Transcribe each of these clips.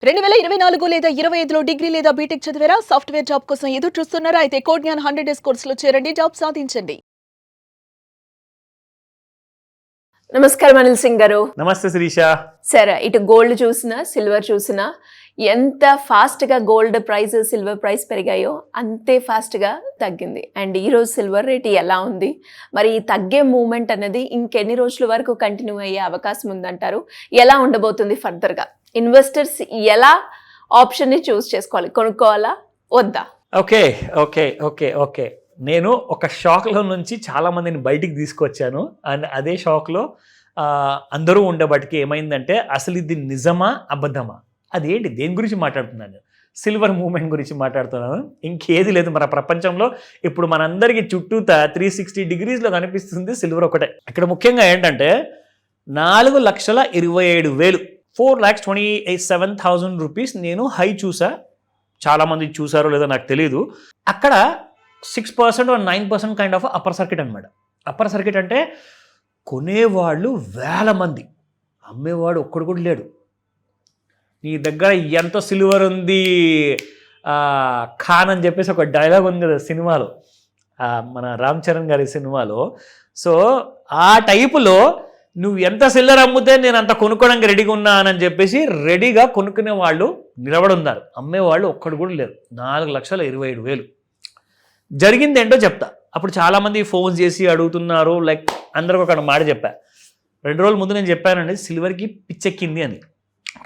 2024 లేదా 25లో డిగ్రీ లేదా బీటెక్ చదివారా? సాఫ్ట్‌వేర్ జాబ్ కోసం ఎదురు చూస్తున్నారా? అయితే కోడ్ జ్ఞాన్ 100 డేస్ కోర్సులో చేరండి, జాబ్ సాధించండి. నమస్కారం అనిల్ సింగ్ గారు. నమస్తే శిరీష. సరే, ఇటు గోల్డ్ చూసినా సిల్వర్ చూసినా ఎంత ఫాస్ట్గా గోల్డ్ ప్రైస్ సిల్వర్ ప్రైస్ పెరిగాయో అంతే ఫాస్ట్గా తగ్గింది. అండ్ ఈరోజు సిల్వర్ రేట్ ఎలా ఉంది, మరి ఈ తగ్గే మూమెంట్ అనేది ఇంకెన్ని రోజుల వరకు కంటిన్యూ అయ్యే అవకాశం ఉందంటారు? ఎలా ఉండబోతుంది ఫర్దర్గా? ఇన్వెస్టర్స్ ఎలా ఆప్షన్ని చూస్ చేసుకోవాలి, కొనుక్కోవాలా వద్దా? ఓకే ఓకే ఓకే ఓకే నేను ఒక షాక్లో నుంచి చాలా మందిని బయటికి తీసుకొచ్చాను. అండ్ అదే షాక్లో అందరూ ఉండబట్టికి ఏమైందంటే అసలు ఇది నిజమా అబద్ధమా, అదేంటి, దేని గురించి మాట్లాడుతున్నాను? సిల్వర్ మూమెంట్ గురించి మాట్లాడుతున్నాను, ఇంకేది లేదు. మన ప్రపంచంలో ఇప్పుడు మనందరికీ చుట్టూతా 360 డిగ్రీస్లో కనిపిస్తుంది సిల్వర్ ఒకటే. ఇక్కడ ముఖ్యంగా ఏంటంటే 4,27,000 4,27,000 రూపీస్ నేను హై చూసా. చాలామంది చూసారో లేదో నాకు తెలియదు. అక్కడ 6% 9% కైండ్ ఆఫ్ అప్పర్ సర్కిట్ అనమాట. అప్పర్ సర్కిట్ అంటే కొనేవాళ్ళు వేల మంది, అమ్మేవాడు ఒక్కడు కూడా లేడు. నీ దగ్గర ఎంత సిల్వర్ ఉంది ఖాన్ అని చెప్పేసి ఒక డైలాగ్ ఉంది కదా సినిమాలో, మన రామ్ చరణ్ గారి సినిమాలో. సో ఆ టైపులో నువ్వు ఎంత సిల్వర్ అమ్మితే నేను అంత కొనుక్కోవడానికి రెడీగా ఉన్నానని చెప్పేసి రెడీగా కొనుక్కునే వాళ్ళు నిలబడి ఉన్నారు. అమ్మేవాళ్ళు ఒక్కడు కూడా లేరు. 4,27,000 జరిగింది ఏంటో చెప్తా. అప్పుడు చాలామంది ఫోన్ చేసి అడుగుతున్నారు. లైక్ అందరికి ఒక మాట చెప్పా. 2 రోజుల ముందు నేను చెప్పానండి సిల్వర్కి పిచ్చెక్కింది అని.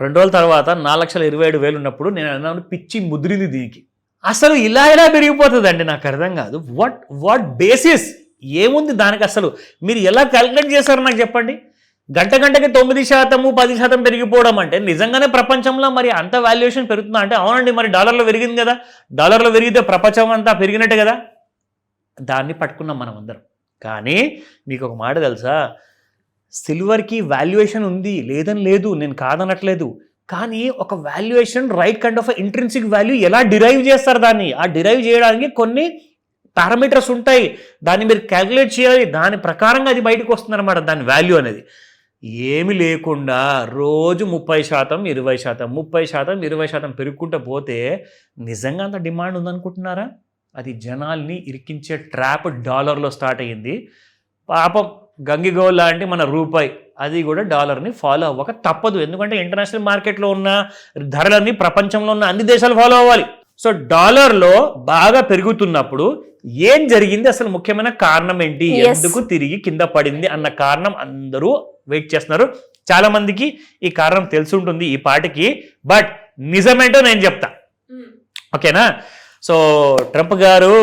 2 రోజుల తర్వాత 4,27,000 ఉన్నప్పుడు నేను అన్నాను పిచ్చి ముదిరింది దీనికి. అసలు ఇలా పెరిగిపోతుందండి, నాకు అర్థం కాదు. వాట్ బేసిస్ ఏముంది దానికి? అసలు మీరు ఎలా క్యాలిక్యులేట్ చేశారో నాకు చెప్పండి. గంటకి 9%, 10% పెరిగిపోవడం అంటే నిజంగానే ప్రపంచంలో మరి అంత వాల్యుయేషన్ పెరుగుతుందా అంటే? అవునండి, మరి డాలర్లో పెరిగింది కదా, డాలర్లో పెరిగితే ప్రపంచం అంతా పెరిగినట్టే కదా. దాన్ని పట్టుకున్నాం మనం అందరం. కానీ మీకు ఒక మాట తెలుసా, సిల్వర్కి వాల్యుయేషన్ ఉంది, లేదని లేదు, నేను కాదనట్లేదు. కానీ ఒక valuation right kind of intrinsic value ఎలా డిరైవ్ చేస్తారు దాన్ని, ఆ డిరైవ్ చేయడానికి కొన్ని పారామీటర్స్ ఉంటాయి. దాన్ని మీరు క్యాల్కులేట్ చేయాలి, దాని ప్రకారంగా అది బయటకు వస్తుంది అనమాట, దాని వాల్యూ అనేది. ఏమి లేకుండా రోజు 30%, 20%, 30%, 20% పెరుగుకుంటూ పోతే నిజంగా అంత డిమాండ్ ఉందనుకుంటున్నారా? అది జనాల్ని ఇరికించే ట్రాప్ డాలర్లో స్టార్ట్ అయ్యింది. పాపం గంగిగోల్ లాంటి మన రూపాయి అది కూడా డాలర్ని ఫాలో అవ్వక తప్పదు. ఎందుకంటే ఇంటర్నేషనల్ మార్కెట్లో ఉన్న ధరలన్నీ ప్రపంచంలో ఉన్న అన్ని దేశాలు ఫాలో అవ్వాలి. సో డాలర్లో బాగా పెరుగుతున్నప్పుడు ఏం జరిగింది, అసలు ముఖ్యమైన కారణం ఏంటి, ఎందుకు తిరిగి కింద పడింది అన్న కారణం అందరూ వెయిట్ చేస్తున్నారు. చాలా మందికి ఈ కారణం తెలిసి ఉంటుంది ఈ పాటికి, బట్ నిజమేంటో నేను చెప్తా. ఓకేనా? సో ట్రంప్ గారు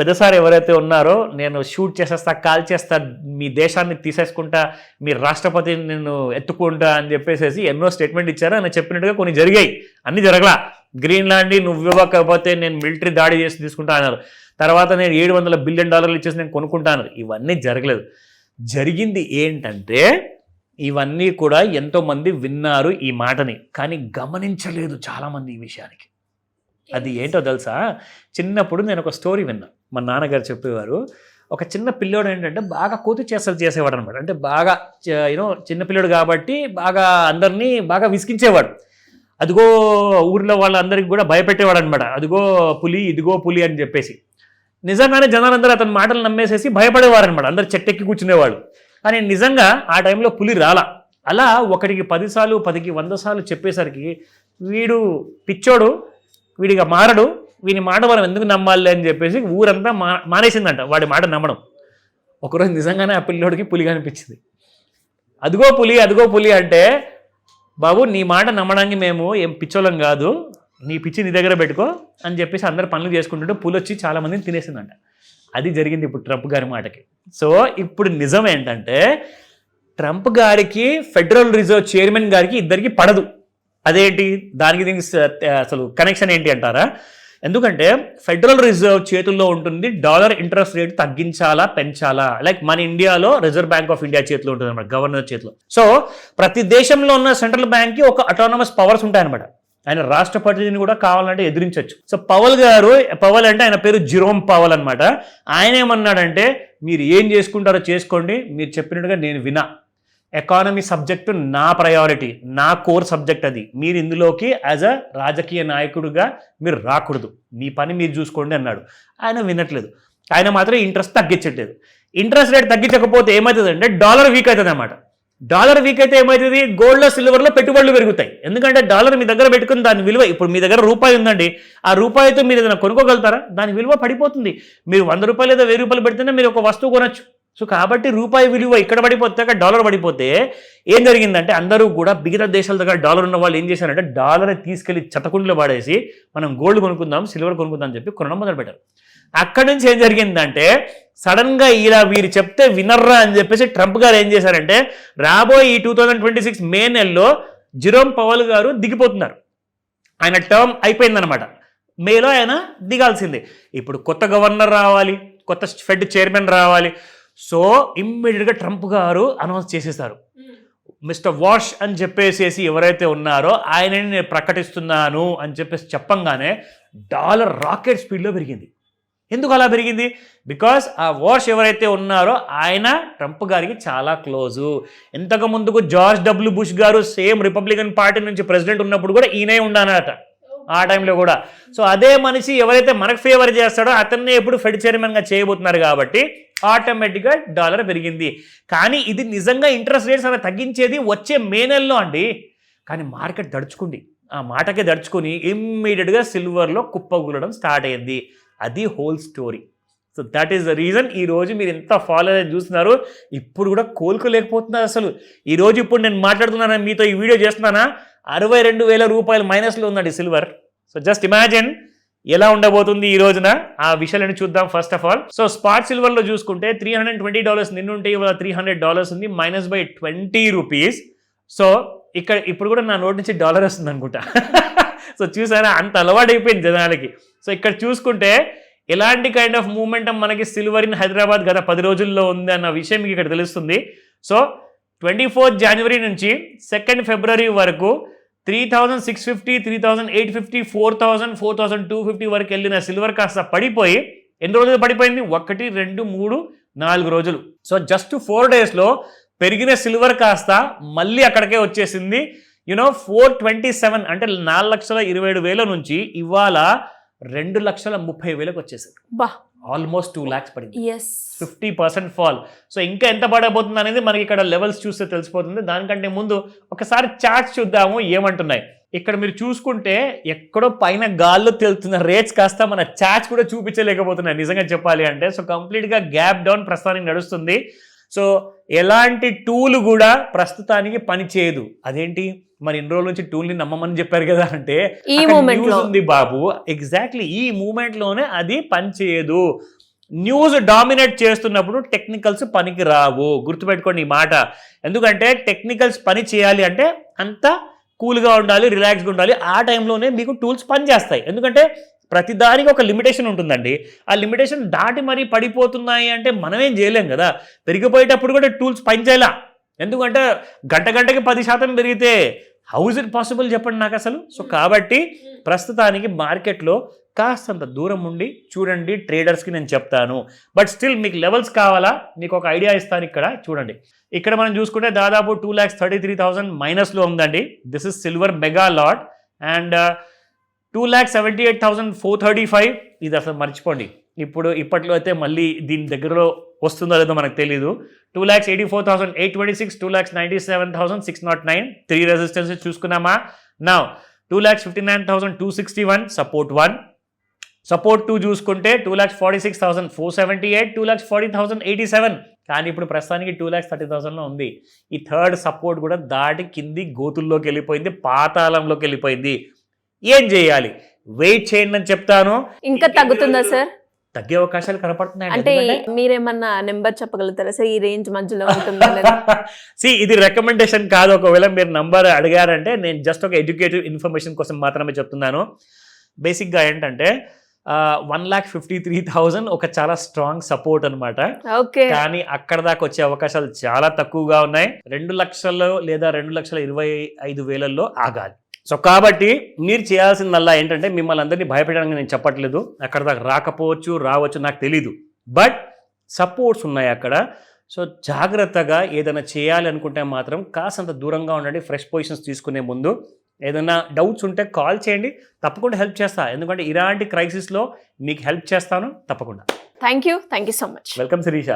పెద్దసారి ఎవరైతే ఉన్నారో, నేను షూట్ చేసేస్తా, కాల్ చేస్తా, మీ దేశాన్ని తీసేసుకుంటా, మీ రాష్ట్రపతిని నేను ఎత్తుకుంటా అని చెప్పేసి ఎన్నో స్టేట్మెంట్ ఇచ్చారు. ఆయన చెప్పినట్టుగా కొన్ని జరిగాయి, అన్ని జరగలా. గ్రీన్లాండ్ నువ్వు ఇవ్వకపోతే నేను మిలిటరీ దాడి చేసి తీసుకుంటా అన్నారు. తర్వాత నేను $700 బిలియన్ ఇచ్చేసి నేను కొనుక్కుంటాను. ఇవన్నీ జరగలేదు. జరిగింది ఏంటంటే ఇవన్నీ కూడా ఎంతోమంది విన్నారు ఈ మాటని, కానీ గమనించలేదు చాలామంది ఈ విషయానికి. అది ఏంటో తెలుసా, చిన్నప్పుడు నేను ఒక స్టోరీ విన్నా. మా నాన్నగారు చెప్పేవారు, ఒక చిన్న పిల్లోడు ఏంటంటే బాగా కోతి చేష్టలు చేసేవాడు అనమాట. అంటే బాగా చిన్న పిల్లోడు కాబట్టి బాగా అందరినీ బాగా విసిగించేవాడు. అదిగో ఊర్లో వాళ్ళందరికీ కూడా భయపెట్టేవాడు అనమాట. అదిగో పులి, ఇదిగో పులి అని చెప్పేసి. నిజంగానే జనాలందరూ అతని మాటలు నమ్మేసేసి భయపడేవారు అనమాట. అందరు చెట్టెక్కి కూర్చునేవాడు. కానీ నిజంగా ఆ టైంలో పులి రాలా. అలా ఒకటికి 10 సార్లు 10కి 100 సార్లు చెప్పేసరికి వీడు పిచ్చోడు, వీడిగా మారడు, వీని మాట మనం ఎందుకు నమ్మాలి అని చెప్పేసి ఊరంతా మానేసిందంట వాడి మాట నమ్మడం. ఒకరోజు నిజంగానే ఆ పిల్లోడికి పులి కనిపించింది. అదిగో పులి, అదిగో పులి అంటే, బాబు నీ మాట నమ్మడానికి మేము ఏం పిచ్చోళ్ళం కాదు, నీ పిచ్చి నీ దగ్గర పెట్టుకో అని చెప్పేసి అందరు పనులు చేసుకుంటుంటే పులి వచ్చి చాలామందిని తినేసిందంట. అది జరిగింది ఇప్పుడు ట్రంప్ గారి మాటకి. సో ఇప్పుడు నిజం ఏంటంటే ట్రంప్ గారికి ఫెడరల్ రిజర్వ్ చైర్మన్ గారికి ఇద్దరికి పడదు. అదేంటి, దానికి దీనికి అసలు కనెక్షన్ ఏంటి అంటారా? ఎందుకంటే ఫెడరల్ రిజర్వ్ చేతుల్లో ఉంటుంది డాలర్ ఇంట్రెస్ట్ రేట్ తగ్గించాలా పెంచాలా. లైక్ మన ఇండియాలో రిజర్వ్ బ్యాంక్ ఆఫ్ ఇండియా చేతిలో ఉంటుంది అనమాట, గవర్నర్ చేతిలో. సో ప్రతి దేశంలో ఉన్న సెంట్రల్ బ్యాంక్కి ఒక అటానమస్ పవర్స్ ఉంటాయన్నమాట. ఆయన రాష్ట్రపతిని కూడా కావాలంటే ఎదిరించవచ్చు. సో పవల్ అంటే ఆయన పేరు జిరోమ్ పవల్ అనమాట. ఆయన ఏమన్నాడంటే, మీరు ఏం చేసుకుంటారో చేసుకోండి, మీరు చెప్పినట్టుగా నేను వినా, ఎకానమీ సబ్జెక్టు నా ప్రయారిటీ, నా కోర్ సబ్జెక్ట్ అది. మీరు ఇందులోకి యాజ్ అ రాజకీయ నాయకుడిగా మీరు రాకూడదు, మీ పని మీరు చూసుకోండి అన్నాడు. ఆయన వినట్లేదు. ఆయన మాత్రం ఇంట్రెస్ట్ తగ్గించట్లేదు. ఇంట్రెస్ట్ రేట్ తగ్గించకపోతే ఏమవుతుంది అంటే డాలర్ వీక్ అవుతుంది అన్నమాట. డాలర్ వీక్ అయితే ఏమవుతుంది, గోల్డ్లో సిల్వర్లో పెట్టుబడులు పెరుగుతాయి. ఎందుకంటే డాలర్ మీ దగ్గర పెట్టుకుని దాని విలువ, ఇప్పుడు మీ దగ్గర రూపాయి ఉందండి, ఆ రూపాయితో మీరు ఏదైనా కొనుక్కోగలుగుతారా? దాని విలువ పడిపోతుంది. మీరు 100 రూపాయలు లేదా 1000 రూపాయలు పెడితేనే మీరు ఒక వస్తువు కొనొచ్చు. సో కాబట్టి రూపాయి విలువ ఇక్కడ పడిపోతే డాలర్ పడిపోతే ఏం జరిగిందంటే అందరూ కూడా మిగతా దేశాల దగ్గర డాలర్ ఉన్న వాళ్ళు ఏం చేశారంటే డాలర్ తీసుకెళ్లి చెత్తకుండలో పడేసి మనం గోల్డ్ కొనుక్కుందాం, సిల్వర్ కొనుక్కుందాం అని చెప్పి కొనడం మొదలుపెట్టారు. అక్కడి నుంచి ఏం జరిగిందంటే సడన్ గా ఇలా వీరు చెప్తే వినర్రా అని చెప్పేసి ట్రంప్ గారు ఏం చేశారంటే రాబోయే ఈ 2026 మే నెలలో జిరోమ్ పవల్ గారు దిగిపోతున్నారు. ఆయన టర్మ్ అయిపోయిందనమాట. మేలో ఆయన దిగాల్సిందే. ఇప్పుడు కొత్త గవర్నర్ రావాలి, కొత్త ఫెడ్ చైర్మన్ రావాలి. సో ఇమ్మీడియట్గా ట్రంప్ గారు అనౌన్స్ చేసేసారు, మిస్టర్ వాష్ అని చెప్పేసి ఎవరైతే ఉన్నారో ఆయనని నేను ప్రకటిస్తున్నాను అని చెప్పేసి చెప్పంగానే డాలర్ రాకెట్ స్పీడ్లో పెరిగింది. ఎందుకు అలా పెరిగింది? బికాస్ ఆ వాష్ ఎవరైతే ఉన్నారో ఆయన ట్రంప్ గారికి చాలా క్లోజు. ఇంతకు ముందుకు జార్జ్ డబ్ల్యూ బుష్ గారు సేమ్ రిపబ్లికన్ పార్టీ నుంచి ప్రెసిడెంట్ ఉన్నప్పుడు కూడా ఈయనే ఉన్నానట ఆ టైంలో కూడా. సో అదే మనిషి ఎవరైతే మనకు ఫేవర్ చేస్తాడో అతన్నే ఎప్పుడు ఫెడ్ చైర్మన్గా చేయబోతున్నారు కాబట్టి ఆటోమేటిక్గా డాలర్ పెరిగింది. కానీ ఇది నిజంగా ఇంట్రెస్ట్ రేట్స్ అలా తగ్గించేది వచ్చే మే నెలలో అండి. కానీ మార్కెట్ దడుచుకుంది, ఆ మాటకే దడుచుకుని ఇమ్మీడియట్గా సిల్వర్లో కుప్పగూలడం స్టార్ట్ అయ్యింది. అది whole story. So that is the reason ఈరోజు మీరు ఎంత ఫాలో అయ్యి చూస్తున్నారు, ఇప్పుడు కూడా కోలుకోలేకపోతున్నారు అసలు. ఈరోజు ఇప్పుడు నేను మాట్లాడుతున్నాను మీతో, ఈ వీడియో చేస్తున్నానా, 62,000 రూపాయలు మైనస్లో ఉందండి సిల్వర్. సో జస్ట్ ఇమాజిన్ ఎలా ఉండబోతుంది ఈ రోజున, ఆ విషయాలను చూద్దాం. First of all so spot సిల్వర్లో చూసుకుంటే $320 నిన్నుంటే ఇవాళ $300 ఉంది, మైనస్ బై 20 రూపీస్. సో ఇక్కడ ఇప్పుడు కూడా నా నోటి నుంచి డాలర్ వస్తుంది అనుకుంటా. సో చూసారా, అంత అలవాటు అయిపోయింది జనాలకి. సో ఇక్కడ చూసుకుంటే ఎలాంటి కైండ్ ఆఫ్ మూవ్మెంట్ మనకి సిల్వర్ ఇన్ హైదరాబాద్ గత 10 రోజుల్లో ఉంది అన్న విషయం మీకు ఇక్కడ తెలుస్తుంది. సో 24 జనవరి నుంచి 2 ఫిబ్రవరి వరకు 3,650, 3,850, 4,000, 4,250 వరకు వెళ్ళిన సిల్వర్ కాస్త పడిపోయి ఎన్ని రోజులు పడిపోయింది? 1, 2, 3, 4 రోజులు. సో జస్ట్ 4 డేస్లో పెరిగిన సిల్వర్ కాస్త మళ్ళీ అక్కడికే వచ్చేసింది. 427 అంటే 4,27,000 నుంచి ఇవాళ 2,30,000 వచ్చేసింది. ఆల్మోస్ట్ 2 lakhs పడింది. 50% ఫాల్. సో ఇంకా ఎంత పడబోతుంది అనేది మనకి ఇక్కడ లెవెల్స్ చూస్తే తెలిసిపోతుంది. దానికంటే ముందు ఒకసారి చార్ట్స్ చూద్దాము ఏమంటున్నాయి. ఇక్కడ మీరు చూసుకుంటే ఎక్కడో పైన గాల్లో తేలుతున్న రేట్స్ కాస్త మన చార్ట్స్ కూడా చూపించలేకపోతున్నాయి నిజంగా చెప్పాలి అంటే. సో కంప్లీట్గా గ్యాప్ డౌన్ ప్రస్తుతానికి నడుస్తుంది. సో ఎలాంటి టూల్ కూడా ప్రస్తుతానికి పని చేయదు. అదేంటి మరి ఇన్ని రోజుల నుంచి టూల్ని నమ్మమని చెప్పారు కదా అంటే ఈ మూమెంట్ ఉంది బాబు. ఎగ్జాక్ట్లీ ఈ మూమెంట్ లోనే అది పని చేయదు. న్యూస్ డామినేట్ చేస్తున్నప్పుడు టెక్నికల్స్ పనికి రావు, గుర్తుపెట్టుకోండి ఈ మాట. ఎందుకంటే టెక్నికల్స్ పని చేయాలి అంటే అంత కూల్గా ఉండాలి, రిలాక్స్గా ఉండాలి. ఆ టైంలోనే మీకు టూల్స్ పని చేస్తాయి. ఎందుకంటే ప్రతిదానికి ఒక లిమిటేషన్ ఉంటుందండి. ఆ లిమిటేషన్ దాటి మరీ పడిపోతున్నాయి అంటే మనమేం చేయలేం కదా. పెరిగిపోయేటప్పుడు కూడా టూల్స్ పని చేయాలా. ఎందుకంటే గంటకి 10% పెరిగితే హౌ ఇస్ ఇట్ పాసిబుల్ చెప్పండి నాకు అసలు. సో కాబట్టి ప్రస్తుతానికి మార్కెట్లో కాస్తంత దూరం ఉండి చూడండి. ట్రేడర్స్కి నేను చెప్తాను. బట్ స్టిల్ మీకు లెవెల్స్ కావాలా, మీకు ఒక ఐడియా ఇస్తాను. ఇక్కడ చూడండి, ఇక్కడ మనం చూసుకుంటే దాదాపు 2,33,000 మైనస్లో ఉందండి. This is silver mega lot. And 2,78,435 ఇది అసలు మర్చిపోండి. ఇప్పట్లో అయితే మళ్ళీ దీని దగ్గరలో వస్తుందో లేదో మనకు తెలీదు. 2,84,826, 2,97,609 3 రెసిస్టెన్సెస్ చూసుకున్నామా. నా 2,59,261 సపోర్ట్ 1, సపోర్ట్ 2 చూసుకుంటే 2,46,478, 2,40,087. కానీ ఇప్పుడు ప్రస్తుతానికి 2,30,000లో ఉంది. ఈ థర్డ్ సపోర్ట్ కూడా దాటి కింది గోతుల్లోకి వెళ్ళిపోయింది, పాతాళంలోకి వెళ్ళిపోయింది. ఏం చేయాలి? వెయిట్ చేయండి అని చెప్తాను. ఇంకా తగ్గుతుందా సార్? తగ్గే అవకాశాలు కనపడుతున్నాయి. అంటే మీరేమన్నా నెంబర్ చెప్పగలుగుతారా సార్? ఈ రేంజ్ మధ్యలో ఉంటుందా? సి ఇది రికమెండేషన్ కాదు. ఒకవేళ మీరు నంబర్ అడిగారంటే నేను జస్ట్ ఒక ఎడ్యుకేటివ్ ఇన్ఫర్మేషన్ కోసం మాత్రమే చెప్తున్నాను. బేసిక్గా ఏంటంటే 1,53,000 ఒక చాలా స్ట్రాంగ్ సపోర్ట్ అనమాట. కానీ అక్కడ దాకా వచ్చే అవకాశాలు చాలా తక్కువగా ఉన్నాయి. 2 లక్షలు లేదా 2,25,000 ఆగాలి. సో కాబట్టి మీరు చేయాల్సిందల్లా ఏంటంటే మిమ్మల్ని అందరినీ భయపెట్టడానికి నేను చెప్పట్లేదు. అక్కడ దాకా రావచ్చు నాకు తెలీదు. బట్ సపోర్ట్స్ ఉన్నాయి అక్కడ. సో జాగ్రత్తగా ఏదైనా చేయాలి అనుకుంటే మాత్రం కాసంత దూరంగా ఉండండి. ఫ్రెష్ పొజిషన్స్ తీసుకునే ముందు ఏదైనా డౌట్స్ ఉంటే కాల్ చేయండి, తప్పకుండా హెల్ప్ చేస్తా. ఎందుకంటే ఇలాంటి క్రైసిస్లో మీకు హెల్ప్ చేస్తాను తప్పకుండా. Thank you so much. Welcome Sirisha.